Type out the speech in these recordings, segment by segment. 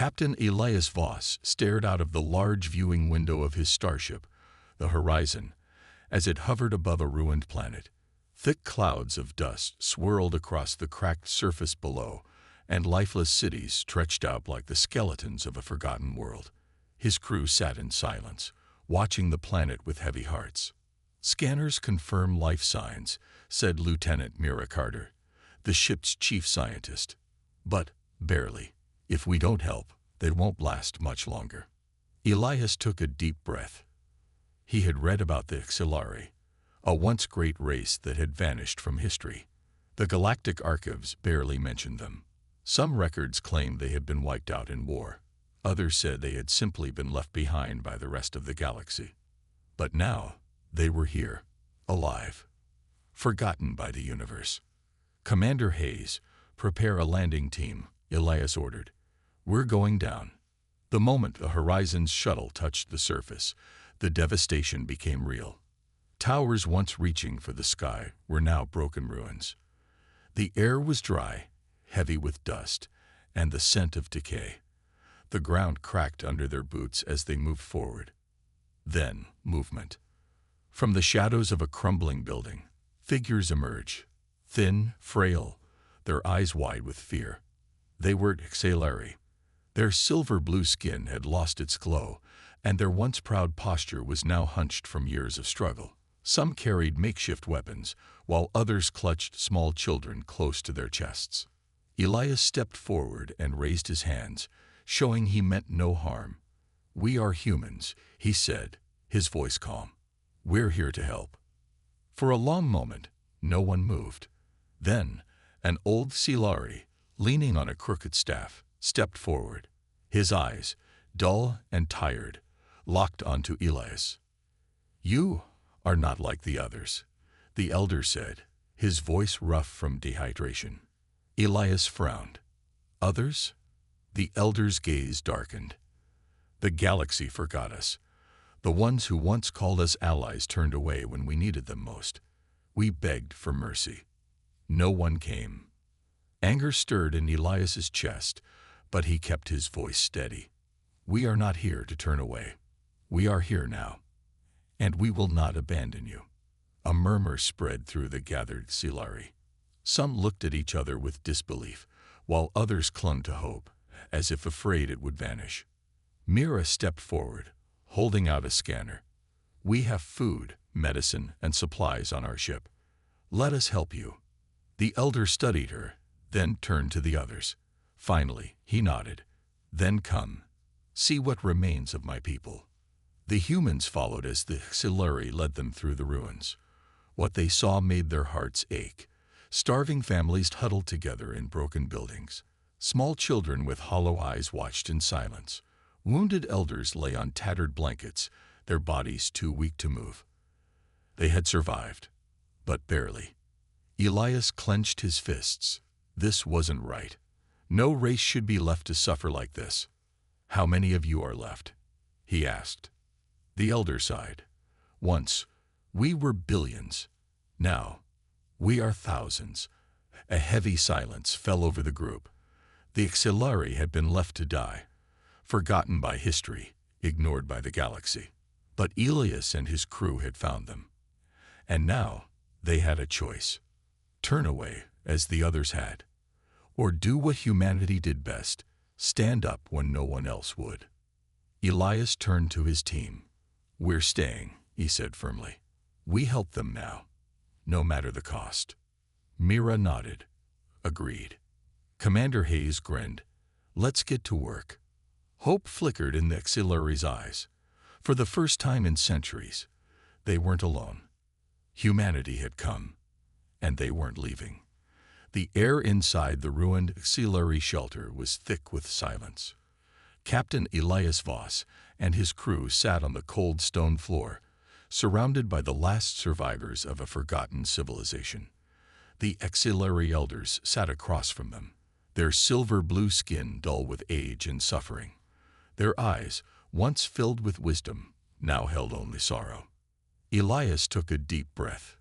Captain Elias Voss stared out of the large viewing window of his starship, the Horizon, as it hovered above a ruined planet. Thick clouds of dust swirled across the cracked surface below, and lifeless cities stretched out like the skeletons of a forgotten world. His crew sat in silence, watching the planet with heavy hearts. "Scanners confirm life signs," said Lieutenant Mira Carter, the ship's chief scientist. "But, barely. If we don't help, they won't last much longer." Elias took a deep breath. He had read about the Xilari, a once great race that had vanished from history. The galactic archives barely mentioned them. Some records claimed they had been wiped out in war. Others said they had simply been left behind by the rest of the galaxy. But now, they were here, alive, forgotten by the universe. "Commander Hayes, prepare a landing team," Elias ordered. "We're going down." The moment the Horizon's shuttle touched the surface, the devastation became real. Towers once reaching for the sky were now broken ruins. The air was dry, heavy with dust, and the scent of decay. The ground cracked under their boots as they moved forward. Then, movement. From the shadows of a crumbling building, figures emerged, thin, frail, their eyes wide with fear. They were Xilari. Their silver-blue skin had lost its glow, and their once proud posture was now hunched from years of struggle. Some carried makeshift weapons, while others clutched small children close to their chests. Elias stepped forward and raised his hands, showing he meant no harm. "We are humans," he said, his voice calm. "We're here to help." For a long moment, no one moved. Then, an old Xilari, leaning on a crooked staff, stepped forward. His eyes, dull and tired, locked onto Elias. "You are not like the others," the elder said, his voice rough from dehydration. Elias frowned. "Others?" The elder's gaze darkened. "The galaxy forgot us. The ones who once called us allies turned away when we needed them most. We begged for mercy. No one came." Anger stirred in Elias's chest, but he kept his voice steady. "We are not here to turn away. We are here now, and we will not abandon you." A murmur spread through the gathered Xilari. Some looked at each other with disbelief, while others clung to hope, as if afraid it would vanish. Mira stepped forward, holding out a scanner. "We have food, medicine, and supplies on our ship. Let us help you." The elder studied her, then turned to the others. Finally, he nodded. "Then come. See what remains of my people." The humans followed as the Xilari led them through the ruins. What they saw made their hearts ache. Starving families huddled together in broken buildings. Small children with hollow eyes watched in silence. Wounded elders lay on tattered blankets, their bodies too weak to move. They had survived, but barely. Elias clenched his fists. This wasn't right. No race should be left to suffer like this. "How many of you are left?" he asked. The elder sighed. "Once, we were billions. Now, we are thousands." A heavy silence fell over the group. The Xilari had been left to die, forgotten by history, ignored by the galaxy. But Elias and his crew had found them. And now, they had a choice. Turn away, as the others had, or do what humanity did best, stand up when no one else would. Elias turned to his team. "We're staying," he said firmly. "We help them now, no matter the cost." Mira nodded. Agreed. Commander Hayes grinned. "Let's get to work." Hope flickered in the Xilari's eyes. For the first time in centuries, they weren't alone. Humanity had come, and they weren't leaving. The air inside the ruined Xilari shelter was thick with silence. Captain Elias Voss and his crew sat on the cold stone floor, surrounded by the last survivors of a forgotten civilization. The Xilari elders sat across from them, their silver-blue skin dull with age and suffering. Their eyes, once filled with wisdom, now held only sorrow. Elias took a deep breath.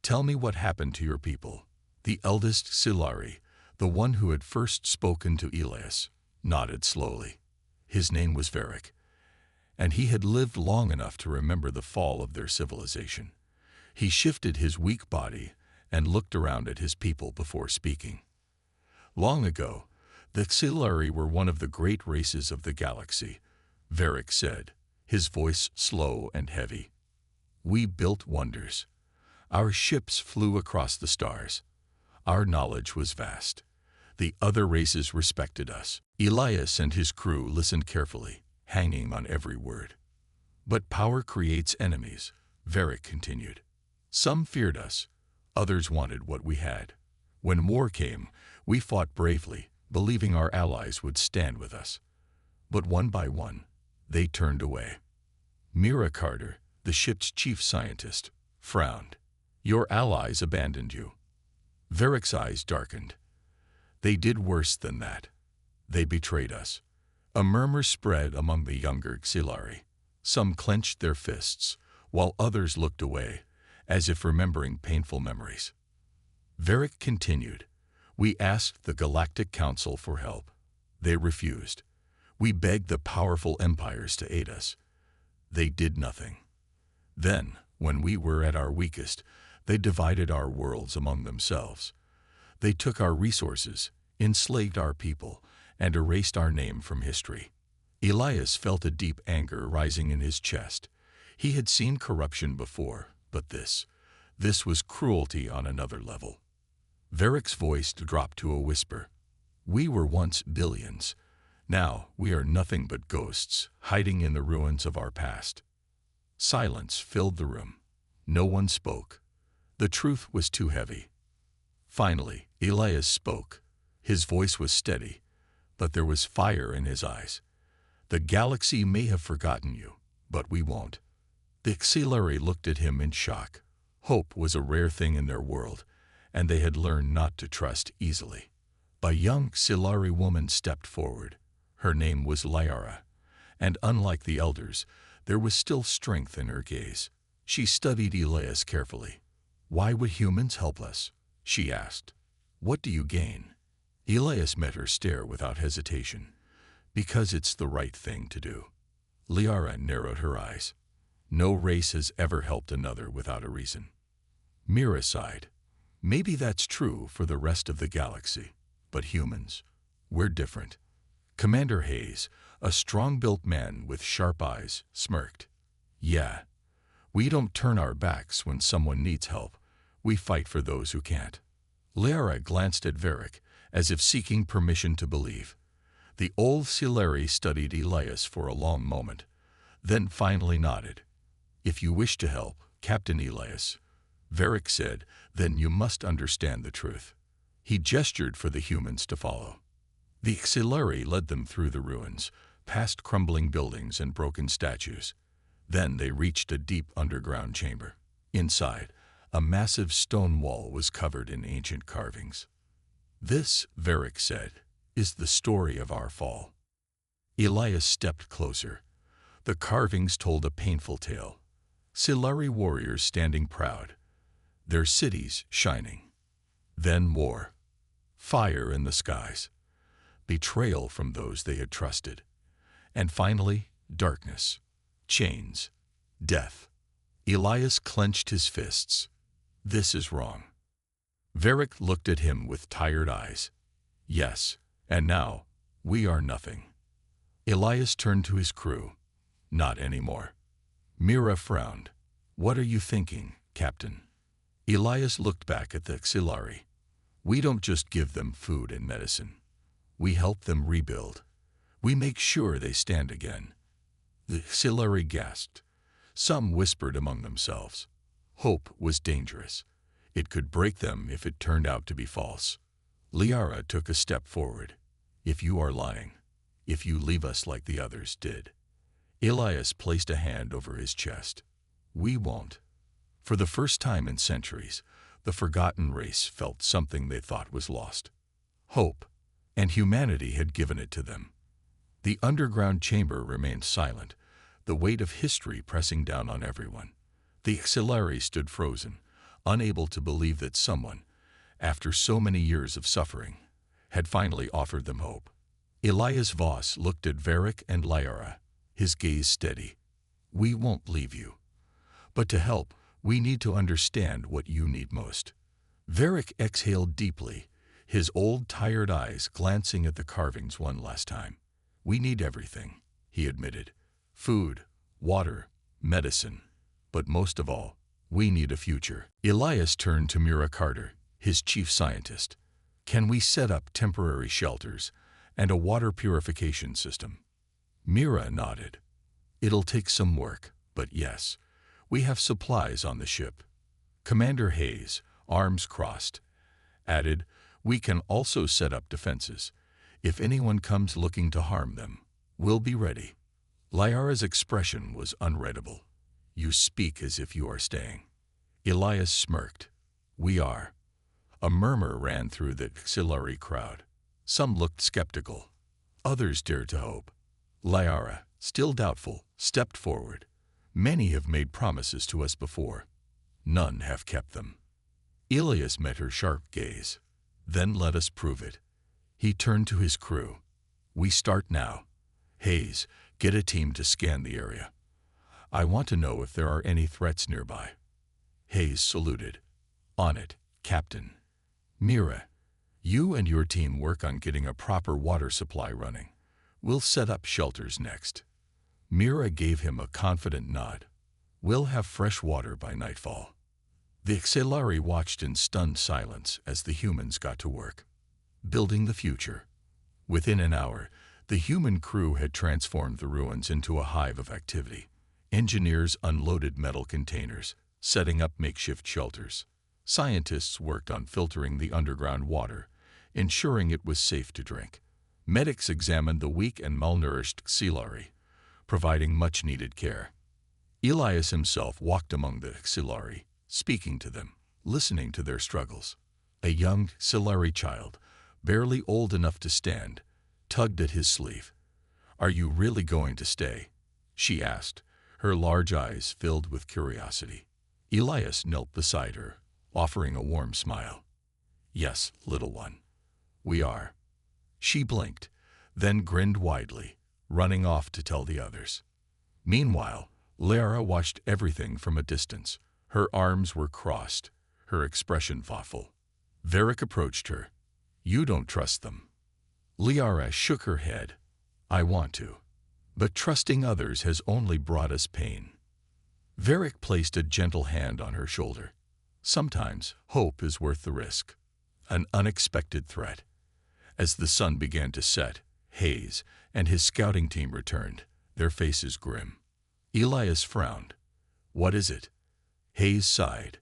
"Tell me what happened to your people." The eldest Xilari, the one who had first spoken to Elias, nodded slowly. His name was Varric, and he had lived long enough to remember the fall of their civilization. He shifted his weak body and looked around at his people before speaking. Long ago, the Xilari were one of the great races of the galaxy, Varric said, his voice slow and heavy. We built wonders. Our ships flew across the stars. Our knowledge was vast. The other races respected us. Elias and his crew listened carefully, hanging on every word. But power creates enemies, Varric continued. Some feared us, others wanted what we had. When war came, we fought bravely, believing our allies would stand with us. But one by one, they turned away. Mira Carter, the ship's chief scientist, frowned. Your allies abandoned you. Varric's eyes darkened. They did worse than that. They betrayed us. A murmur spread among the younger Xilari. Some clenched their fists, while others looked away, as if remembering painful memories. Varric continued. We asked the Galactic Council for help. They refused. We begged the powerful empires to aid us. They did nothing. Then, when we were at our weakest, they divided our worlds among themselves. They took our resources, enslaved our people, and erased our name from history. Elias felt a deep anger rising in his chest. He had seen corruption before, but this was cruelty on another level. Varric's voice dropped to a whisper. We were once billions. Now we are nothing but ghosts, hiding in the ruins of our past. Silence filled the room. No one spoke. The truth was too heavy. Finally, Elias spoke. His voice was steady, but there was fire in his eyes. The galaxy may have forgotten you, but we won't. The Xilari looked at him in shock. Hope was a rare thing in their world, and they had learned not to trust easily. A young Xilari woman stepped forward. Her name was Liara, and unlike the elders, there was still strength in her gaze. She studied Elias carefully. Why would humans help us? She asked. What do you gain? Elias met her stare without hesitation. Because it's the right thing to do. Liara narrowed her eyes. No race has ever helped another without a reason. Mira sighed. Maybe that's true for the rest of the galaxy, but humans, we're different. Commander Hayes, a strong-built man with sharp eyes, smirked. Yeah, we don't turn our backs when someone needs help. We fight for those who can't. Liara glanced at Varric, as if seeking permission to believe. The old Xilari studied Elias for a long moment, then finally nodded. If you wish to help, Captain Elias, Varric said, then you must understand the truth. He gestured for the humans to follow. The Xilari led them through the ruins, past crumbling buildings and broken statues. Then they reached a deep underground chamber. Inside, a massive stone wall was covered in ancient carvings. This, Varric said, is the story of our fall. Elias stepped closer. The carvings told a painful tale. Xilari warriors standing proud, their cities shining. Then war, fire in the skies, betrayal from those they had trusted, and finally darkness, chains, death. Elias clenched his fists. This is wrong. Varric looked at him with tired eyes. Yes, and now we are nothing. Elias turned to his crew. Not anymore. Mira frowned. What are you thinking, Captain? Elias looked back at the Xilari. We don't just give them food and medicine. We help them rebuild. We make sure they stand again. The Xilari gasped. Some whispered among themselves. Hope was dangerous. It could break them if it turned out to be false. Liara took a step forward. If you are lying, if you leave us like the others did. Elias placed a hand over his chest. We won't. For the first time in centuries, the forgotten race felt something they thought was lost. Hope, and humanity had given it to them. The underground chamber remained silent, the weight of history pressing down on everyone. The Xilari stood frozen, unable to believe that someone, after so many years of suffering, had finally offered them hope. Elias Voss looked at Varric and Lyra, his gaze steady. We won't leave you. But to help, we need to understand what you need most. Varric exhaled deeply, his old tired eyes glancing at the carvings one last time. We need everything, he admitted. Food, water, medicine. But most of all, we need a future. Elias turned to Mira Carter, his chief scientist. Can we set up temporary shelters and a water purification system? Mira nodded. It'll take some work, but yes, we have supplies on the ship. Commander Hayes, arms crossed, added, we can also set up defenses. If anyone comes looking to harm them, we'll be ready. Lyra's expression was unreadable. You speak as if you are staying. Elias smirked. We are. A murmur ran through the auxiliary crowd. Some looked skeptical. Others dared to hope. Lyra, still doubtful, stepped forward. Many have made promises to us before. None have kept them. Elias met her sharp gaze. Then let us prove it. He turned to his crew. We start now. Hayes, get a team to scan the area. I want to know if there are any threats nearby. Hayes saluted. On it, Captain. Mira, you and your team work on getting a proper water supply running. We'll set up shelters next. Mira gave him a confident nod. We'll have fresh water by nightfall. The auxiliary watched in stunned silence as the humans got to work. Building the future. Within an hour, the human crew had transformed the ruins into a hive of activity. Engineers unloaded metal containers, setting up makeshift shelters. Scientists worked on filtering the underground water, ensuring it was safe to drink. Medics examined the weak and malnourished auxiliary, providing much-needed care. Elias himself walked among the auxiliary, speaking to them, listening to their struggles. A young auxiliary child, barely old enough to stand, tugged at his sleeve. Are you really going to stay? She asked, her large eyes filled with curiosity. Elias knelt beside her, offering a warm smile. Yes, little one. We are. She blinked, then grinned widely, running off to tell the others. Meanwhile, Lyra watched everything from a distance. Her arms were crossed, her expression thoughtful. Varric approached her. You don't trust them. Lyra shook her head. I want to. But trusting others has only brought us pain. Varric placed a gentle hand on her shoulder. Sometimes hope is worth the risk. An unexpected threat. As the sun began to set, Hayes and his scouting team returned, their faces grim. Elias frowned. What is it? Hayes sighed.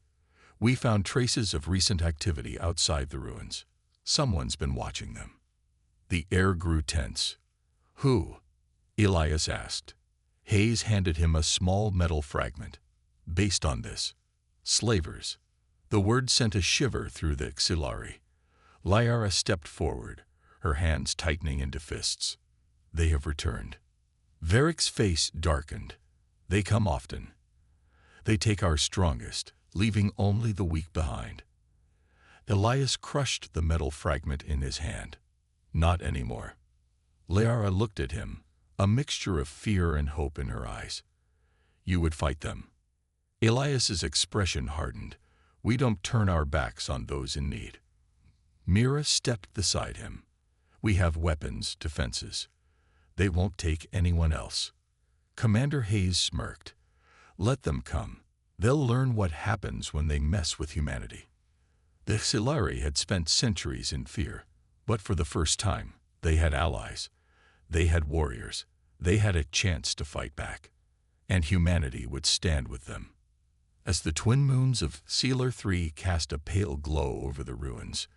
We found traces of recent activity outside the ruins. Someone's been watching them. The air grew tense. Who? Elias asked. Hayes handed him a small metal fragment. Based on this, slavers. The word sent a shiver through the auxiliary. Lyra stepped forward, her hands tightening into fists. They have returned. Varric's face darkened. They come often. They take our strongest, leaving only the weak behind. Elias crushed the metal fragment in his hand. Not anymore. Lyra looked at him, a mixture of fear and hope in her eyes. You would fight them. Elias's expression hardened. We don't turn our backs on those in need. Mira stepped beside him. We have weapons, defenses. They won't take anyone else. Commander Hayes smirked. Let them come. They'll learn what happens when they mess with humanity. The auxiliary had spent centuries in fear, but for the first time, they had allies. They had warriors. They had a chance to fight back. And humanity would stand with them. As the twin moons of Sealer 3 cast a pale glow over the ruins,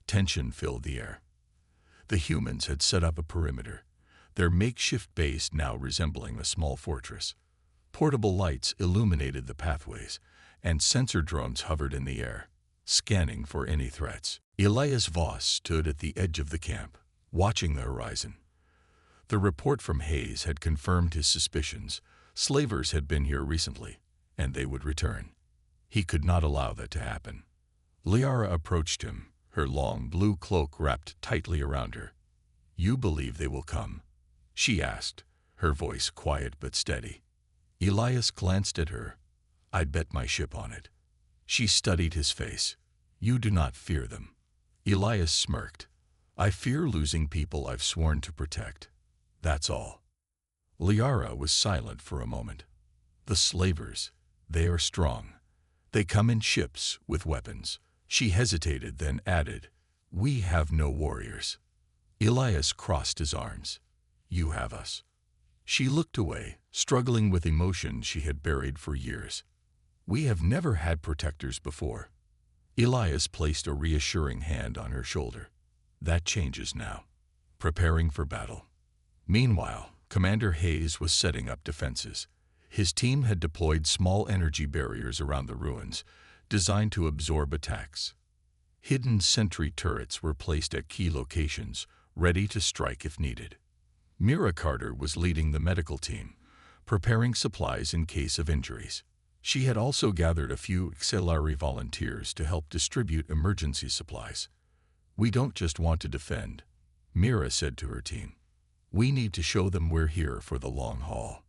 tension filled the air. The humans had set up a perimeter, their makeshift base now resembling a small fortress. Portable lights illuminated the pathways, and sensor drones hovered in the air, scanning for any threats. Elias Voss stood at the edge of the camp, watching the horizon. The report from Hayes had confirmed his suspicions. Slavers had been here recently, and they would return. He could not allow that to happen. Lyra approached him, her long blue cloak wrapped tightly around her. "You believe they will come?" she asked, her voice quiet but steady. Elias glanced at her. "I'd bet my ship on it." She studied his face. "You do not fear them." Elias smirked. "I fear losing people I've sworn to protect. That's all." Liara was silent for a moment. "The slavers, they are strong. They come in ships with weapons." She hesitated, then added, "We have no warriors." Elias crossed his arms. "You have us." She looked away, struggling with emotion she had buried for years. "We have never had protectors before." Elias placed a reassuring hand on her shoulder. "That changes now." Preparing for battle. Meanwhile, Commander Hayes was setting up defenses. His team had deployed small energy barriers around the ruins, designed to absorb attacks. Hidden sentry turrets were placed at key locations, ready to strike if needed. Mira Carter was leading the medical team, preparing supplies in case of injuries. She had also gathered a few auxiliary volunteers to help distribute emergency supplies. "We don't just want to defend," Mira said to her team. "We need to show them we're here for the long haul."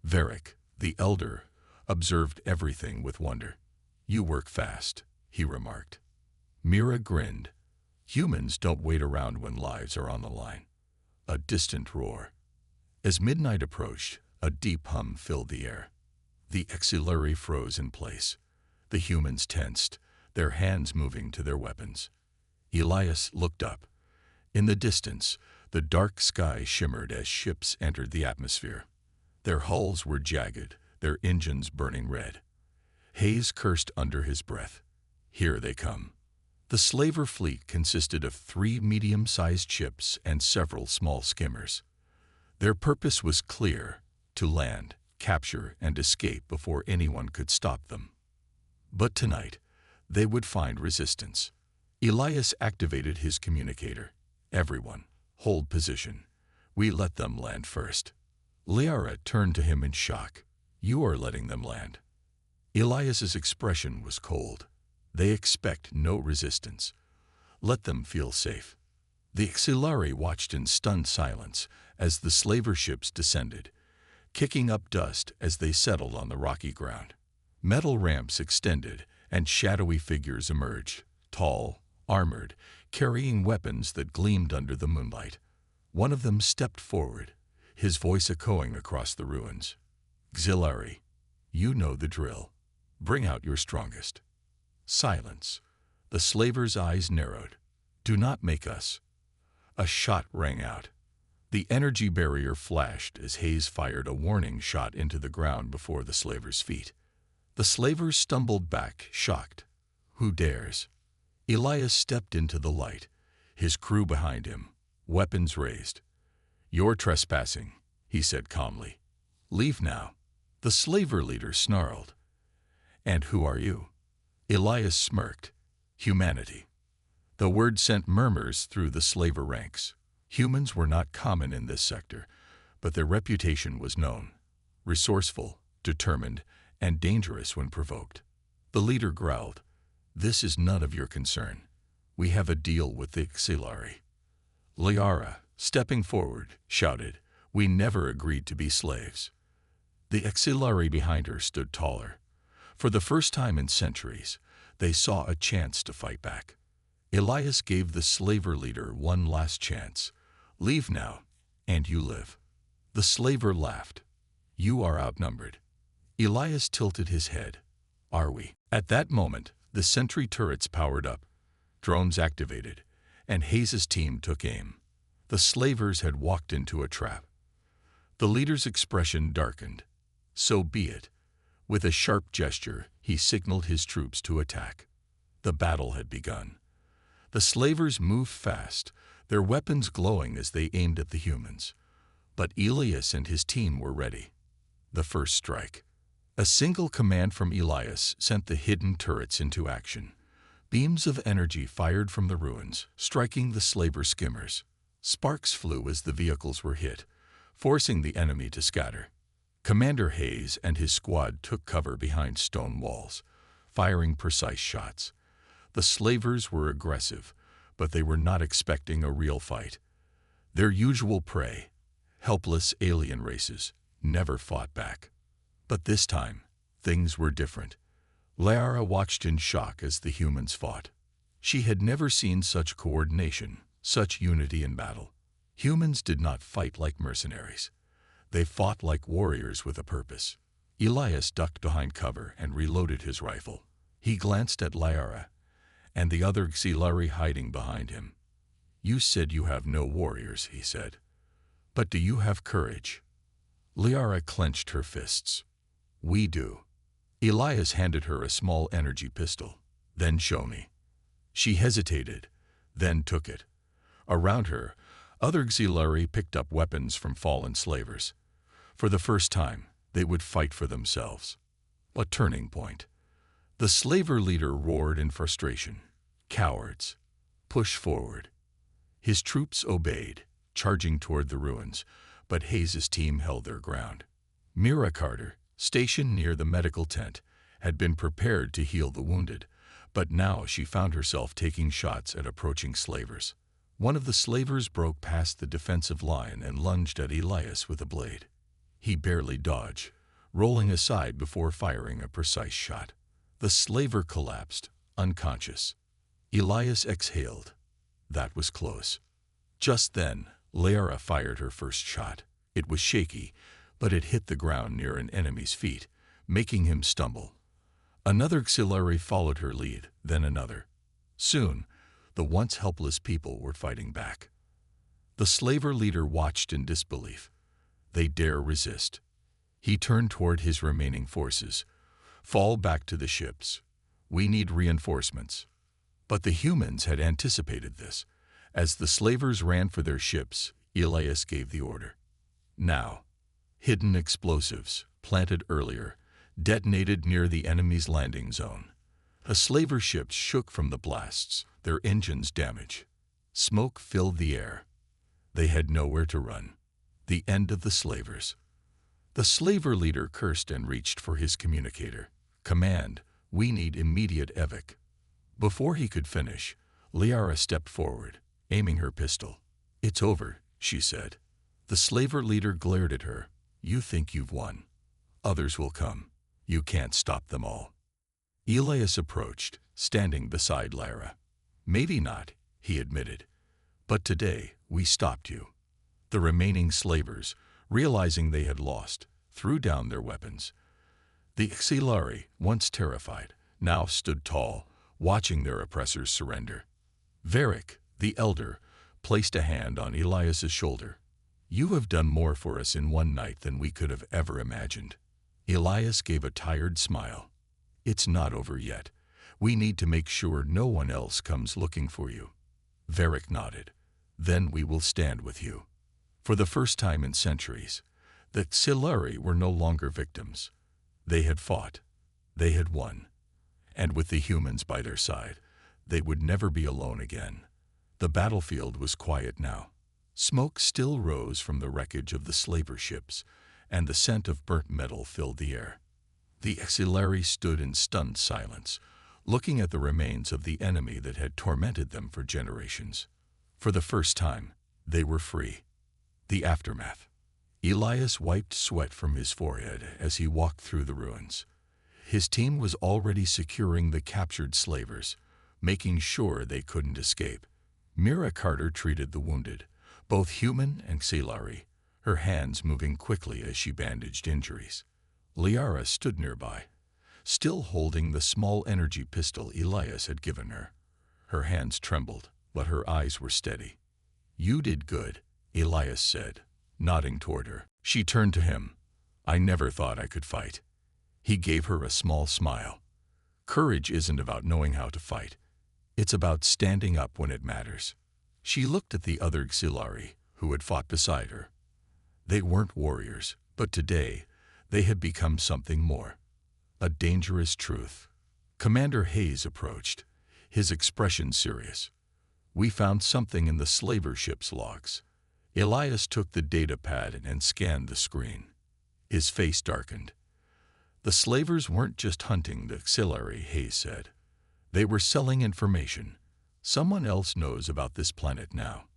Varric, the elder, observed everything with wonder. "You work fast," he remarked. Mira grinned. "Humans don't wait around when lives are on the line." A distant roar. As midnight approached, a deep hum filled the air. The auxiliary froze in place. The humans tensed, their hands moving to their weapons. Elias looked up. In the distance, the dark sky shimmered as ships entered the atmosphere. Their hulls were jagged, their engines burning red. Hayes cursed under his breath. "Here they come." The slaver fleet consisted of 3 medium-sized ships and several small skimmers. Their purpose was clear: to land, capture, and escape before anyone could stop them. But tonight, they would find resistance. Elias activated his communicator. "Everyone, hold position. We let them land first." Liara turned to him in shock. "You are letting them land." Elias's expression was cold. "They expect no resistance. Let them feel safe." The auxiliary watched in stunned silence as the slaver ships descended, kicking up dust as they settled on the rocky ground. Metal ramps extended, and shadowy figures emerged, tall, armored, carrying weapons that gleamed under the moonlight. One of them stepped forward, his voice echoing across the ruins. "Auxiliary, you know the drill. Bring out your strongest." Silence. The slaver's eyes narrowed. "Do not make us." A shot rang out. The energy barrier flashed as Hayes fired a warning shot into the ground before the slaver's feet. The slavers stumbled back, shocked. "Who dares?" Elias stepped into the light, his crew behind him, weapons raised. "You're trespassing," he said calmly. "Leave now." The slaver leader snarled. "And who are you?" Elias smirked. "Humanity." The word sent murmurs through the slaver ranks. Humans were not common in this sector, but their reputation was known: resourceful, determined, and dangerous when provoked. The leader growled, "This is none of your concern. We have a deal with the auxiliary." Liara, stepping forward, shouted, "We never agreed to be slaves." The auxiliary behind her stood taller. For the first time in centuries, they saw a chance to fight back. Elias gave the slaver leader one last chance. "Leave now, and you live." The slaver laughed. "You are outnumbered." Elias tilted his head. "Are we?" At that moment, the sentry turrets powered up, drones activated, and Hayes' team took aim. The slavers had walked into a trap. The leader's expression darkened. "So be it." With a sharp gesture, he signaled his troops to attack. The battle had begun. The slavers moved fast, their weapons glowing as they aimed at the humans. But Elias and his team were ready. The first strike. A single command from Elias sent the hidden turrets into action. Beams of energy fired from the ruins, striking the slaver skimmers. Sparks flew as the vehicles were hit, forcing the enemy to scatter. Commander Hayes and his squad took cover behind stone walls, firing precise shots. The slavers were aggressive, but they were not expecting a real fight. Their usual prey, helpless alien races, never fought back. But this time, things were different. Liara watched in shock as the humans fought. She had never seen such coordination, such unity in battle. Humans did not fight like mercenaries. They fought like warriors with a purpose. Elias ducked behind cover and reloaded his rifle. He glanced at Liara and the other Xilari hiding behind him. "You said you have no warriors," he said. "But do you have courage?" Liara clenched her fists. "We do." Elias handed her a small energy pistol. "Then show me." She hesitated, then took it. Around her, other Xilari picked up weapons from fallen slavers. For the first time, they would fight for themselves. A turning point. The slaver leader roared in frustration. "Cowards! Push forward." His troops obeyed, charging toward the ruins, but Hayes' team held their ground. Mira Carter, stationed near the medical tent, had been prepared to heal the wounded, but now she found herself taking shots at approaching slavers. One of the slavers broke past the defensive line and lunged at Elias with a blade. He barely dodged, rolling aside before firing a precise shot. The slaver collapsed, unconscious. Elias exhaled. That was close. Just then, Liara fired her first shot. It was shaky, but it hit the ground near an enemy's feet, making him stumble. Another Xilari followed her lead, then another. Soon, the once helpless people were fighting back. The slaver leader watched in disbelief. They dare resist. He turned toward his remaining forces. "Fall back to the ships. We need reinforcements." But the humans had anticipated this. As the slavers ran for their ships, Elias gave the order. Now, hidden explosives, planted earlier, detonated near the enemy's landing zone. The slaver ships shook from the blasts, their engines damaged. Smoke filled the air. They had nowhere to run. The end of the slavers. The slaver leader cursed and reached for his communicator. "Command, we need immediate evac." Before he could finish, Liara stepped forward, aiming her pistol. "It's over," she said. The slaver leader glared at her. "You think you've won. Others will come. You can't stop them all." Elias approached, standing beside Liara. "Maybe not," he admitted. "But today, we stopped you." The remaining slavers, realizing they had lost, threw down their weapons. The Xilari, once terrified, now stood tall, watching their oppressors surrender. Varric, the elder, placed a hand on Elias's shoulder. "You have done more for us in one night than we could have ever imagined." Elias gave a tired smile. "It's not over yet. We need to make sure no one else comes looking for you." Varric nodded. "Then we will stand with you." For the first time in centuries, the Xilari were no longer victims. They had fought. They had won. And with the humans by their side, they would never be alone again. The battlefield was quiet now. Smoke still rose from the wreckage of the slaver ships, and the scent of burnt metal filled the air. The Xilari stood in stunned silence, looking at the remains of the enemy that had tormented them for generations. For the first time, they were free. The aftermath. Elias wiped sweat from his forehead as he walked through the ruins. His team was already securing the captured slavers, making sure they couldn't escape. Mira Carter treated the wounded, both human and Xilari, her hands moving quickly as she bandaged injuries. Liara stood nearby, still holding the small energy pistol Elias had given her. Her hands trembled, but her eyes were steady. "You did good," Elias said, nodding toward her. She turned to him. "I never thought I could fight." He gave her a small smile. "Courage isn't about knowing how to fight. It's about standing up when it matters." She looked at the other Xilari, who had fought beside her. They weren't warriors, but today they had become something more. A dangerous truth. Commander Hayes approached, his expression serious. "We found something in the slaver ship's logs." Elias took the data pad and scanned the screen. His face darkened. "The slavers weren't just hunting the Xilari," Hayes said. "They were selling information. Someone else knows about this planet now."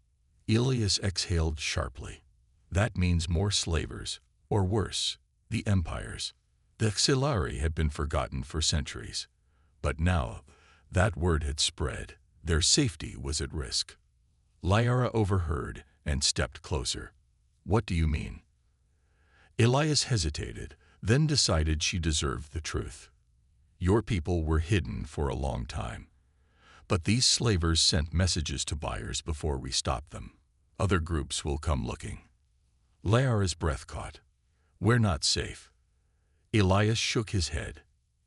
Elias exhaled sharply. That means more slavers, or worse, the empires. The Xilari had been forgotten for centuries. But now, that word had spread. Their safety was at risk. Liara overheard and stepped closer. What do you mean? Elias hesitated, then decided she deserved the truth. Your people were hidden for a long time. But these slavers sent messages to buyers before we stopped them. Other groups will come looking. Liara's breath caught. We're not safe. Elias shook his head.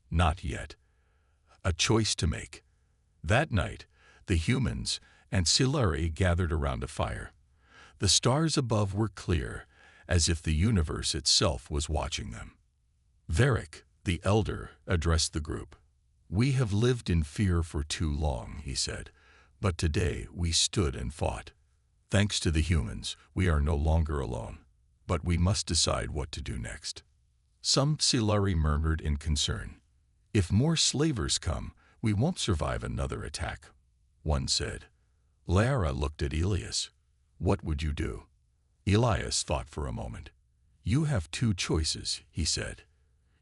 Not yet. A choice to make. That night, the humans and Silari gathered around a fire. The stars above were clear, as if the universe itself was watching them. Varric, the elder, addressed the group. We have lived in fear for too long, he said, but today we stood and fought. Thanks to the humans, we are no longer alone, but we must decide what to do next. Some Silari murmured in concern. If more slavers come, we won't survive another attack, one said. Liara looked at Elias. What would you do? Elias thought for a moment. You have two choices, he said.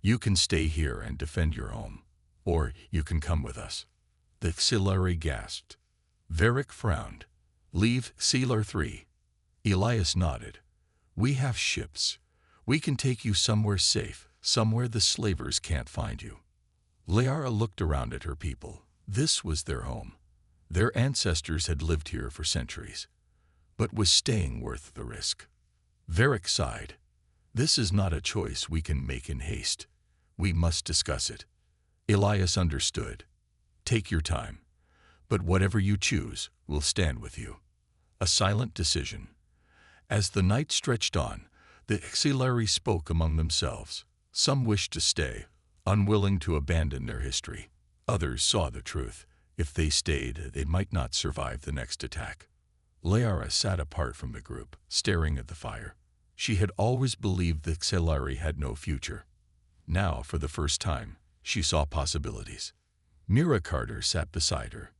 You can stay here and defend your home, or you can come with us. The Xilari gasped. Varric frowned. Leave Sealer 3. Elias nodded. We have ships. We can take you somewhere safe, somewhere the slavers can't find you. Liara looked around at her people. This was their home. Their ancestors had lived here for centuries. But was staying worth the risk? Varric sighed. This is not a choice we can make in haste. We must discuss it. Elias understood. Take your time. But whatever you choose, we'll stand with you. A silent decision. As the night stretched on, the Xilari spoke among themselves. Some wished to stay, unwilling to abandon their history. Others saw the truth. If they stayed, they might not survive the next attack. Liara sat apart from the group, staring at the fire. She had always believed that Xilari had no future. Now, for the first time, she saw possibilities. Mira Carter sat beside her.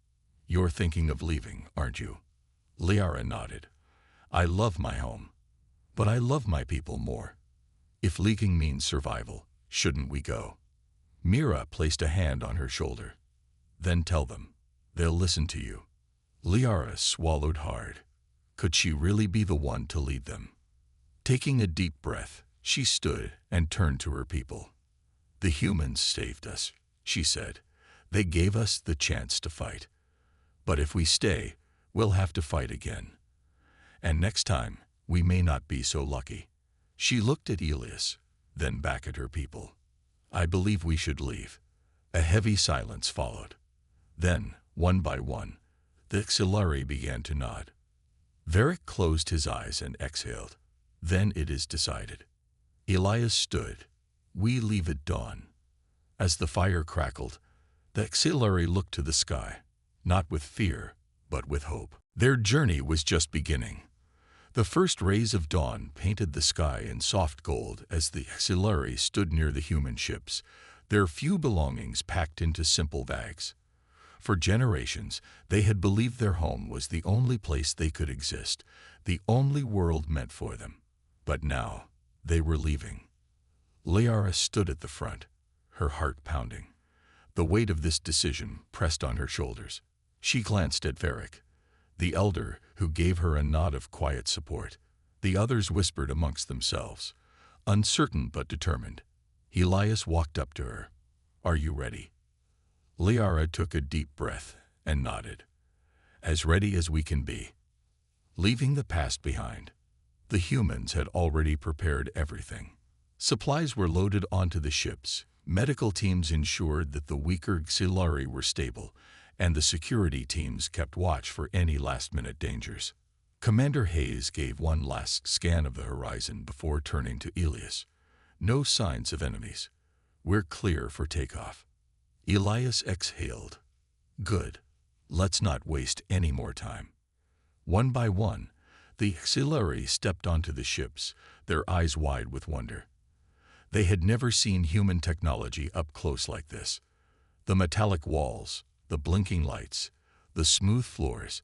You're thinking of leaving, aren't you? Liara nodded. I love my home, but I love my people more. If leaving means survival, shouldn't we go? Mira placed a hand on her shoulder. Then tell them. They'll listen to you. Liara swallowed hard. Could she really be the one to lead them? Taking a deep breath, she stood and turned to her people. The humans saved us, she said. They gave us the chance to fight. But if we stay, we'll have to fight again. And next time, we may not be so lucky. She looked at Elias, then back at her people. I believe we should leave. A heavy silence followed. Then, one by one, the Xilari began to nod. Varric closed his eyes and exhaled. Then it is decided. Elias stood. We leave at dawn. As the fire crackled, the Xilari looked to the sky, not with fear, but with hope. Their journey was just beginning. The first rays of dawn painted the sky in soft gold as the Xilari stood near the human ships, their few belongings packed into simple bags. For generations, they had believed their home was the only place they could exist, the only world meant for them. But now, they were leaving. Liara stood at the front, her heart pounding. The weight of this decision pressed on her shoulders. She glanced at Varric, the elder, who gave her a nod of quiet support. The others whispered amongst themselves, uncertain but determined. Elias walked up to her. Are you ready? Liara took a deep breath and nodded. As ready as we can be. Leaving the past behind, the humans had already prepared everything. Supplies were loaded onto the ships. Medical teams ensured that the weaker Xilari were stable, and the security teams kept watch for any last-minute dangers. Commander Hayes gave one last scan of the horizon before turning to Elias. No signs of enemies. We're clear for takeoff. Elias exhaled. Good. Let's not waste any more time. One by one, the Xilari stepped onto the ships, their eyes wide with wonder. They had never seen human technology up close like this. The metallic walls, the blinking lights, the smooth floors.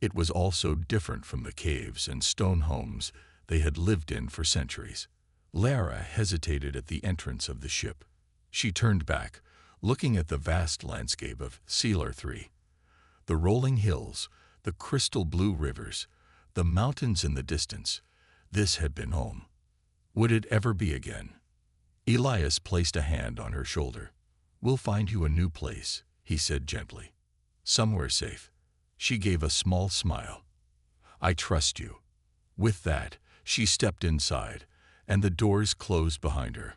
It was all so different from the caves and stone homes they had lived in for centuries. Lara hesitated at the entrance of the ship. She turned back, looking at the vast landscape of Sealer 3. The rolling hills, the crystal blue rivers, the mountains in the distance. This had been home. Would it ever be again? Elias placed a hand on her shoulder. "We'll find you a new place," he said gently. "Somewhere safe." She gave a small smile. "I trust you." With that, she stepped inside, and the doors closed behind her.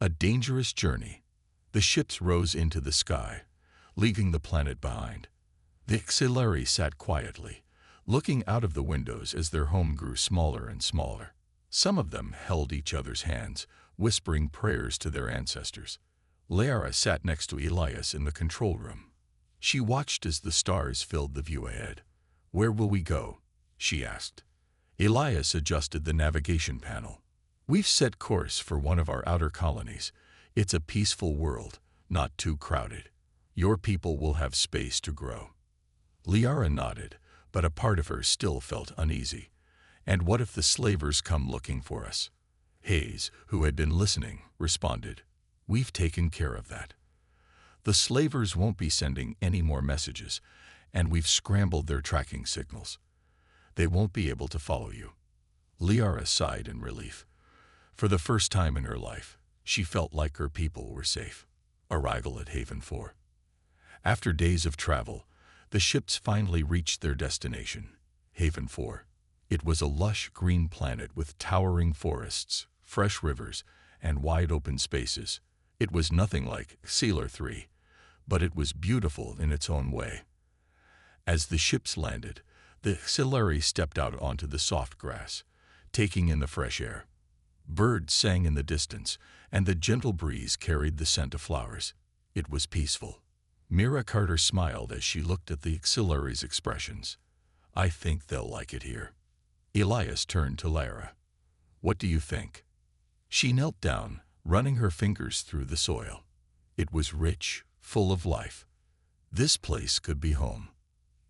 A dangerous journey. The ships rose into the sky, leaving the planet behind. The Xilari sat quietly, looking out of the windows as their home grew smaller and smaller. Some of them held each other's hands, whispering prayers to their ancestors. Lara sat next to Elias in the control room. She watched as the stars filled the view ahead. "Where will we go?" she asked. Elias adjusted the navigation panel. "We've set course for one of our outer colonies. It's a peaceful world, not too crowded. Your people will have space to grow." Liara nodded, but a part of her still felt uneasy. "And what if the slavers come looking for us?" Hayes, who had been listening, responded. "We've taken care of that. The slavers won't be sending any more messages, and we've scrambled their tracking signals. They won't be able to follow you." Liara sighed in relief. For the first time in her life, she felt like her people were safe. Arrival at Haven 4. After days of travel, the ships finally reached their destination, Haven 4. It was a lush green planet with towering forests, fresh rivers, and wide open spaces. It was nothing like Sealer 3, but it was beautiful in its own way. As the ships landed, the Xilari stepped out onto the soft grass, taking in the fresh air. Birds sang in the distance, and the gentle breeze carried the scent of flowers. It was peaceful. Mira Carter smiled as she looked at the Xilari's expressions. "I think they'll like it here." Elias turned to Lara. "What do you think?" She knelt down, running her fingers through the soil. It was rich, full of life. This place could be home.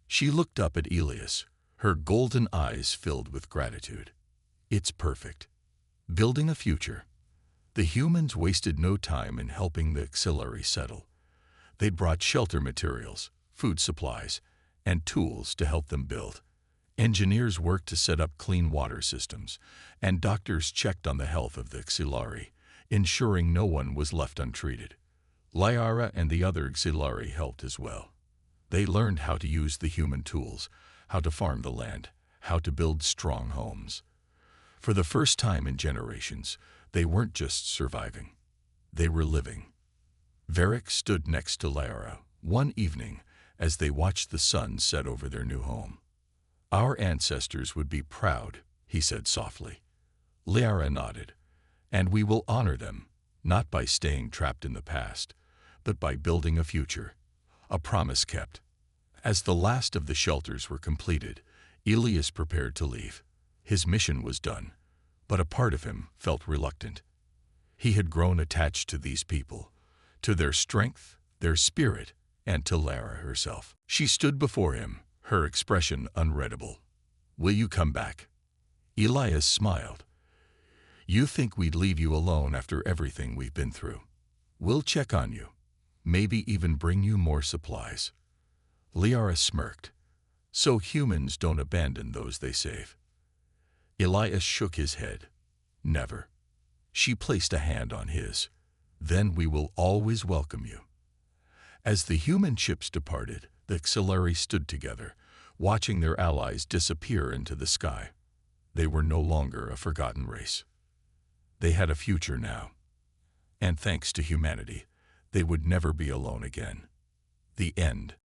She looked up at Elias, her golden eyes filled with gratitude. "It's perfect. Building a future." The humans wasted no time in helping the Xilari settle. They brought shelter materials, food supplies, and tools to help them build. Engineers worked to set up clean water systems, and doctors checked on the health of the Xilari, ensuring no one was left untreated. Liara and the other Xilari helped as well. They learned how to use the human tools, how to farm the land, how to build strong homes. For the first time in generations, they weren't just surviving. They were living. Varric stood next to Lara one evening as they watched the sun set over their new home. "Our ancestors would be proud," he said softly. Lara nodded. "And we will honor them, not by staying trapped in the past, but by building a future." A promise kept. As the last of the shelters were completed, Elias prepared to leave. His mission was done, but a part of him felt reluctant. He had grown attached to these people, to their strength, their spirit, and to Lara herself. She stood before him, her expression unreadable. "Will you come back?" Elias smiled. "You think we'd leave you alone after everything we've been through? We'll check on you, maybe even bring you more supplies." Liara smirked. "So humans don't abandon those they save." Elias shook his head. "Never." She placed a hand on his. "Then we will always welcome you." As the human ships departed, the Xilari stood together, watching their allies disappear into the sky. They were no longer a forgotten race. They had a future now. And thanks to humanity, they would never be alone again. The end.